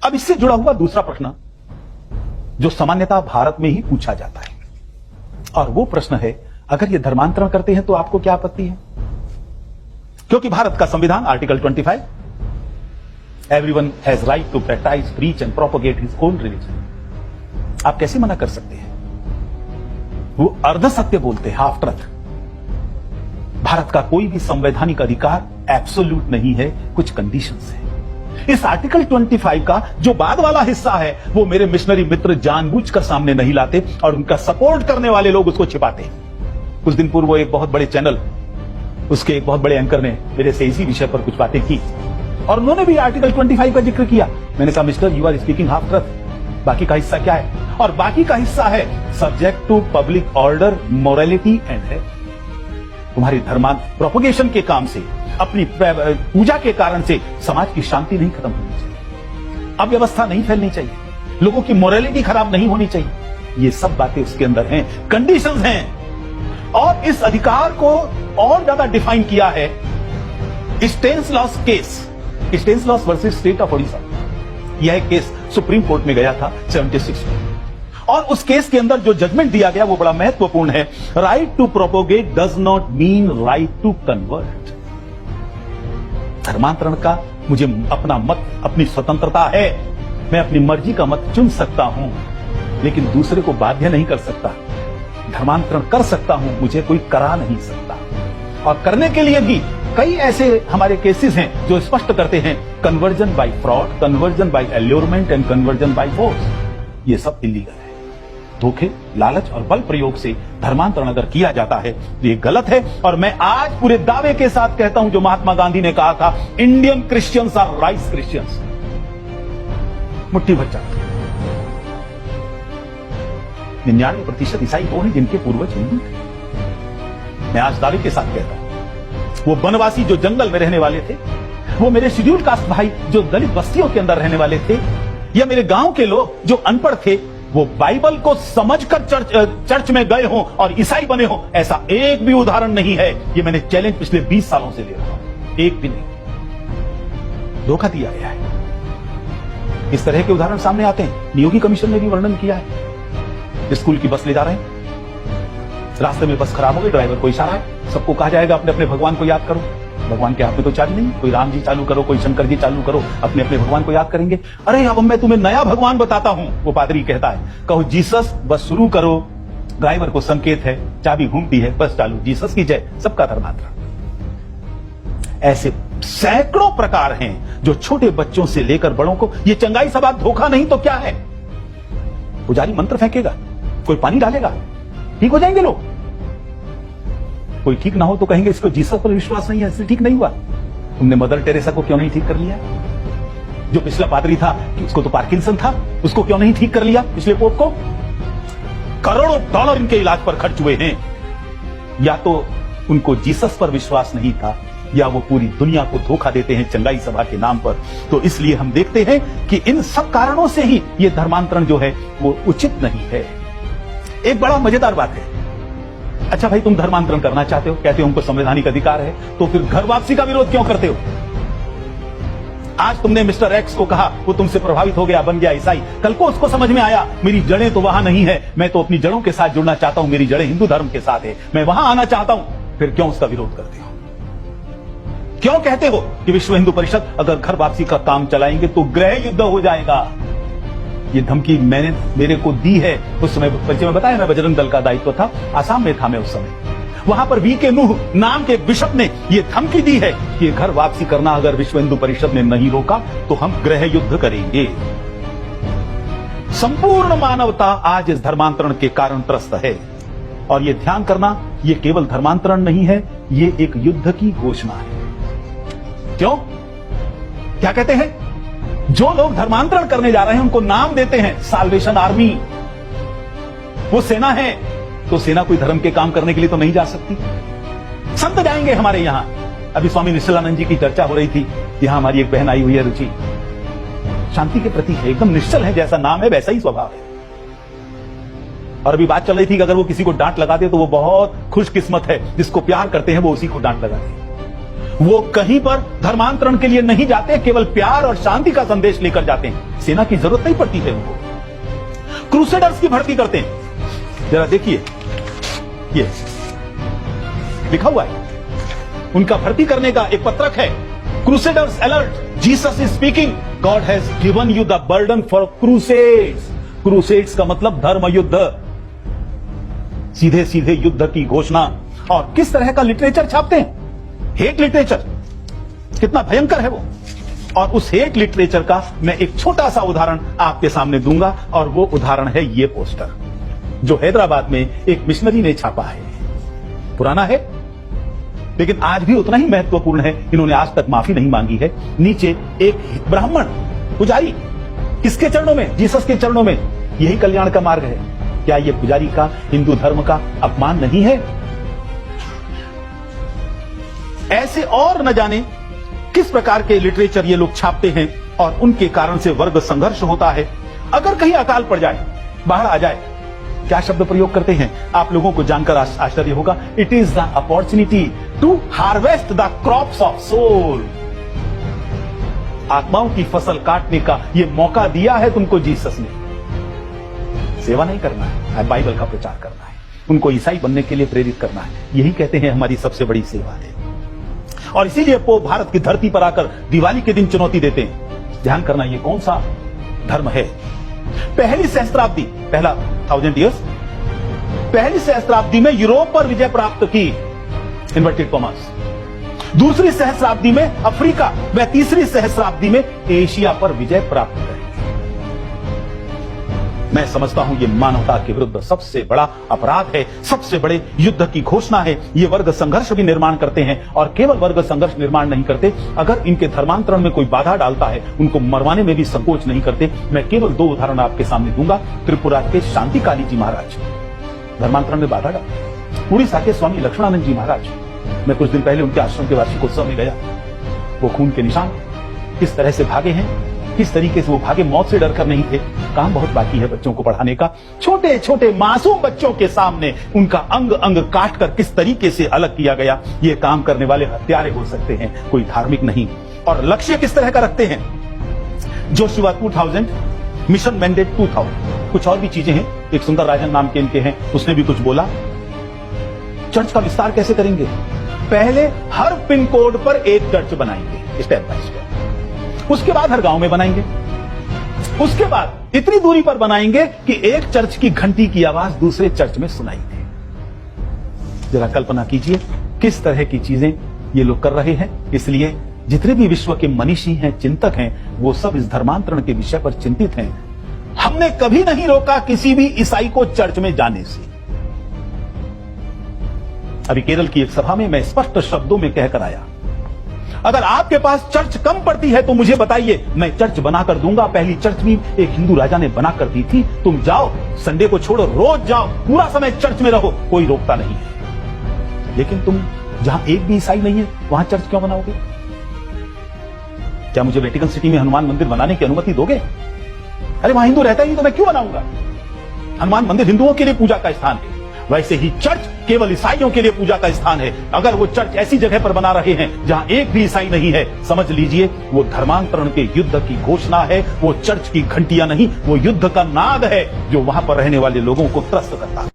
अब इससे जुड़ा हुआ दूसरा प्रश्न जो सामान्यतः भारत में ही पूछा जाता है, और वो प्रश्न है, अगर ये धर्मांतरण करते हैं तो आपको क्या आपत्ति है? क्योंकि भारत का संविधान article 25, everyone has right to practise, preach and propagate his own religion, आप कैसे मना कर सकते हैं? वो अर्ध सत्य बोलते हैं, हाफ ट्रुथ। भारत का कोई भी संवैधानिक अधिकार एब्सोल्यूट नहीं है, कुछ कंडीशंस है। इस आर्टिकल 25 का जो बाद वाला हिस्सा है वो मेरे मिशनरी मित्र जानबूझकर सामने नहीं लाते और उनका सपोर्ट करने वाले लोग उसको छिपाते। कुछ दिन पूर्व एक बहुत बड़े चैनल, उसके एक बहुत बड़े एंकर ने मेरे से इसी विषय पर कुछ बातें की और उन्होंने भी आर्टिकल 25 का जिक्र किया। मैंने कहा, mister, you are speaking half truth. बाकी का हिस्सा क्या है? और बाकी का हिस्सा है subject to public order, morality and है। तुम्हारी धर्मांत प्रोपोगेशन के काम से, अपनी पूजा के कारण से समाज की शांति नहीं खत्म होनी चाहिए, अव्यवस्था नहीं फैलनी चाहिए, लोगों की मोरालिटी खराब नहीं होनी चाहिए। ये सब बातें उसके अंदर हैं, कंडीशंस हैं। और इस अधिकार को और ज्यादा डिफाइन किया है Stanislaus case, Stanislaus versus state of Odisha. यह केस सुप्रीम कोर्ट में गया था 76 में, और उस केस के अंदर जो जजमेंट दिया गया वो बड़ा महत्वपूर्ण है। Right to propagate does not mean right to convert. धर्मांतरण का मुझे अपना मत, अपनी स्वतंत्रता है, मैं अपनी मर्जी का मत चुन सकता हूं, लेकिन दूसरे को बाध्य नहीं कर सकता। धर्मांतरण कर सकता हूं, मुझे कोई करा नहीं सकता। और करने के लिए भी कई ऐसे हमारे केसेस हैं जो स्पष्ट करते हैं conversion by fraud, conversion by allurement and conversion by force. ये सब इलीगल है। धोखे, लालच और बल प्रयोग से धर्मांतरण अगर किया जाता है तो ये गलत है। और मैं आज पूरे दावे के साथ कहता हूं जो महात्मा गांधी ने कहा था, Indian Christians are rice Christians. मुट्ठी भर जाता, 99% ईसाई वो हैं जिनके पूर्वज हिंदू थे। मैं आज दावे के साथ कहता हूं, वो बनवासी जो जंगल में रहने वाले थे, वो मेरे शेड्यूल कास्ट भाई जो दलित बस्तियों के अंदर रहने वाले थे, या मेरे गांव के लोग जो अनपढ़ थे, वो बाइबल को समझकर चर्च में गए हों और ईसाई बने हों, ऐसा एक भी उदाहरण नहीं है। ये मैंने चैलेंज पिछले 20 सालों से ले रहा हूं, एक भी नहीं। धोखा दिया गया है। इस तरह के उदाहरण सामने आते हैं। नियोगी कमीशन ने भी वर्णन किया है। स्कूल की बस ले जा रहे हैं, रास्ते में बस खराब हो गई, ड्राइवर को इशारा है, सबको कहा जाएगा अपने अपने भगवान को याद करो। भगवान के हाथ में तो चाबी नहीं, कोई राम जी चालू करो, कोई शंकर जी चालू करो, अपने अपने भगवान को याद करेंगे। अरे अब मैं तुम्हें नया भगवान बताता हूं, वो पादरी कहता है, कहो जीसस, बस शुरू करो। ड्राइवर को संकेत है, चाबी घूमती है, बस चालू, जीसस की जय, सबका धर्मांतरण। ऐसे सैकड़ों प्रकार हैं जो छोटे बच्चों से लेकर बड़ों को, ये चंगाई सभा धोखा नहीं तो क्या है? पुजारी मंत्र फेंकेगा, कोई पानी डालेगा, ठीक हो जाएंगे लोग। कोई ठीक ना हो तो कहेंगे इसको जीसस पर विश्वास नहीं है, इसलिए ठीक नहीं हुआ। तुमने मदर टेरेसा को क्यों नहीं ठीक कर लिया? जो पिछला पादरी था कि उसको तो पार्किंसन था, उसको क्यों नहीं ठीक कर लिया? पिछले पोप को करोड़ों डॉलर इनके इलाज पर खर्च हुए हैं। या तो उनको जीसस पर विश्वास नहीं था, या वो पूरी दुनिया को धोखा देते हैं चंगाई सभा के नाम पर। तो इसलिए हम देखते हैं कि इन सब कारणों से ही ये धर्मांतरण जो है वो उचित नहीं है। एक बड़ा मजेदार बात है, अच्छा भाई तुम धर्मांतरण करना चाहते हो, कहते हो उनको संवैधानिक अधिकार है, तो फिर घर वापसी का विरोध क्यों करते हो? आज तुमने मिस्टर एक्स को कहा, वो तुमसे प्रभावित हो गया, बन गया ईसाई। कल को उसको समझ में आया मेरी जड़ें तो वहां नहीं है, मैं तो अपनी जड़ों के साथ जुड़ना चाहता हूं, मेरी जड़ें हिंदू धर्म के साथ है, मैं वहां आना चाहता हूं। फिर क्यों उसका विरोध करते हो? क्यों कहते हो कि विश्व हिंदू परिषद अगर घर वापसी का काम चलाएंगे तो गृह युद्ध हो जाएगा? ये धमकी मैंने मेरे को दी है। उस समय परिचय में बताया, मैं बजरंग दल का दायित्व था, आसाम में था मैं उस समय। वहां पर वी के नूह नाम के बिशप ने यह धमकी दी है कि घर वापसी करना अगर विश्व हिंदू परिषद ने नहीं रोका तो हम गृह युद्ध करेंगे। संपूर्ण मानवता आज इस धर्मांतरण के कारण त्रस्त है। और ये ध्यान करना, ये केवल धर्मांतरण नहीं है, ये एक युद्ध की घोषणा है। क्यों? क्या कहते हैं? जो लोग धर्मांतरण करने जा रहे हैं उनको नाम देते हैं साल्वेशन आर्मी। वो सेना है, तो सेना कोई धर्म के काम करने के लिए तो नहीं जा सकती। संत जाएंगे हमारे यहां। अभी स्वामी निश्चलानंद जी की चर्चा हो रही थी, यहां हमारी एक बहन आई हुई है, रुचि, शांति के प्रति है, एकदम निश्चल है, जैसा नाम है वैसा ही स्वभाव है। और अभी बात चल रही थी कि अगर वो किसी को डांट लगाते तो वो बहुत खुशकिस्मत है, जिसको प्यार करते हैं वो उसी को डांट लगाते हैं। वो कहीं पर धर्मांतरण के लिए नहीं जाते, केवल प्यार और शांति का संदेश लेकर जाते हैं। सेना की जरूरत नहीं पड़ती है उनको। क्रूसेडर्स की भर्ती करते हैं। जरा देखिए, ये लिखा हुआ है, उनका भर्ती करने का एक पत्रक है, crusaders alert, Jesus is speaking, God has given you the burden for crusades. Crusades का मतलब धर्म युद्ध, सीधे सीधे युद्ध की घोषणा। और किस तरह का लिटरेचर छापते हैं, हेट लिटरेचर, कितना भयंकर है वो। और उस हेट लिटरेचर का मैं एक छोटा सा उदाहरण आपके सामने दूंगा, और वो उदाहरण है ये पोस्टर, जो हैदराबाद में एक मिशनरी ने छापा है। पुराना है लेकिन आज भी उतना ही महत्वपूर्ण है। इन्होंने आज तक माफी नहीं मांगी है। नीचे एक ब्राह्मण पुजारी, किसके चरणों में? जीसस के चरणों में। यही कल्याण का मार्ग है। क्या यह पुजारी का, हिंदू धर्म का अपमान नहीं है? ऐसे और न जाने किस प्रकार के लिटरेचर ये लोग छापते हैं, और उनके कारण से वर्ग संघर्ष होता है। अगर कहीं अकाल पड़ जाए, बाढ़ आ जाए, क्या शब्द प्रयोग करते हैं आप लोगों को जानकर आश्चर्य होगा। It is the opportunity to harvest the crops of soul. आत्माओं की फसल काटने का यह मौका दिया है तुमको जीसस ने। सेवा नहीं करना है, बाइबल का प्रचार करना है, उनको ईसाई बनने के लिए प्रेरित करना है। यही कहते हैं हमारी सबसे बड़ी सेवा है। और इसीलिए पोप भारत की धरती पर आकर दिवाली के दिन चुनौती देते हैं। ध्यान करना, ये कौन सा धर्म है? पहली सहस्त्राब्दी, पहला 1000 ईयर्स, पहली सहस्त्राब्दी में यूरोप पर विजय प्राप्त की, इन्वर्टेड कॉमर्स। दूसरी सहस्त्राब्दी में अफ्रीका, व तीसरी सहस्त्राब्दी में एशिया पर विजय प्राप्त करेंगे। मैं समझता हूं ये मानवता के विरुद्ध सबसे बड़ा अपराध है, सबसे बड़े युद्ध की घोषणा है। ये वर्ग संघर्ष भी निर्माण करते हैं, और केवल वर्ग संघर्ष निर्माण नहीं करते, अगर इनके धर्मांतरण में कोई बाधा डालता है, उनको मरवाने में भी संकोच नहीं करते। मैं केवल 2 उदाहरण आपके सामने दूंगा। त्रिपुरा के शांतिकाली जी महाराज धर्मांतरण में बाधा डाले। उड़ीसा के स्वामी लक्ष्मणानंद जी महाराज, मैं कुछ दिन पहले उनके आश्रम के वार्षिकोत्सव में गया। वो खून के निशान किस तरह से भागे हैं, किस तरीके से वो भागे, मौत से डरकर नहीं थे। काम बहुत बाकी है बच्चों को पढ़ाने का। छोटे छोटे मासूम बच्चों के सामने उनका अंग अंग काट कर किस तरीके से अलग किया गया। ये काम करने वाले हत्यारे हो सकते हैं, कोई धार्मिक नहीं। और लक्ष्य किस तरह का रखते हैं? जोशुआ 2000, मिशन मैंडेट 2000, कुछ और भी चीजें हैं। एक सुंदर राजन नाम के इनके हैं, उसने भी कुछ बोला। चर्च का विस्तार कैसे करेंगे? पहले हर पिन कोड पर एक चर्च बनाएंगे, स्टेप बाय स्टेप। उसके बाद हर गांव में बनाएंगे। उसके बाद इतनी दूरी पर बनाएंगे कि एक चर्च की घंटी की आवाज दूसरे चर्च में सुनाई दे। जरा कल्पना कीजिए किस तरह की चीजें ये लोग कर रहे हैं। इसलिए जितने भी विश्व के मनीषी हैं, चिंतक हैं, वो सब इस धर्मांतरण के विषय पर चिंतित हैं। हमने कभी नहीं रोका किसी भी ईसाई को चर्च में जाने से। अभी केरल की एक सभा में मैं स्पष्ट शब्दों में कहकर आया, अगर आपके पास चर्च कम पड़ती है तो मुझे बताइए, मैं चर्च बनाकर दूंगा। पहली चर्च भी एक हिंदू राजा ने बनाकर दी थी। तुम जाओ, संडे को छोड़ो, रोज जाओ, पूरा समय चर्च में रहो, कोई रोकता नहीं है। लेकिन तुम जहां एक भी ईसाई नहीं है वहां चर्च क्यों बनाओगे? क्या मुझे वेटिकन सिटी में हनुमान मंदिर बनाने की अनुमति दोगे? अरे वहां हिंदू रहता ही नहीं तो मैं क्यों बनाऊंगा? हनुमान मंदिर हिंदुओं के लिए पूजा का स्थान है, वैसे ही चर्च केवल ईसाइयों के लिए पूजा का स्थान है। अगर वो चर्च ऐसी जगह पर बना रहे हैं जहां एक भी ईसाई नहीं है, समझ लीजिए वो धर्मांतरण के युद्ध की घोषणा है। वो चर्च की घंटियां नहीं, वो युद्ध का नाद है जो वहां पर रहने वाले लोगों को त्रस्त करता है।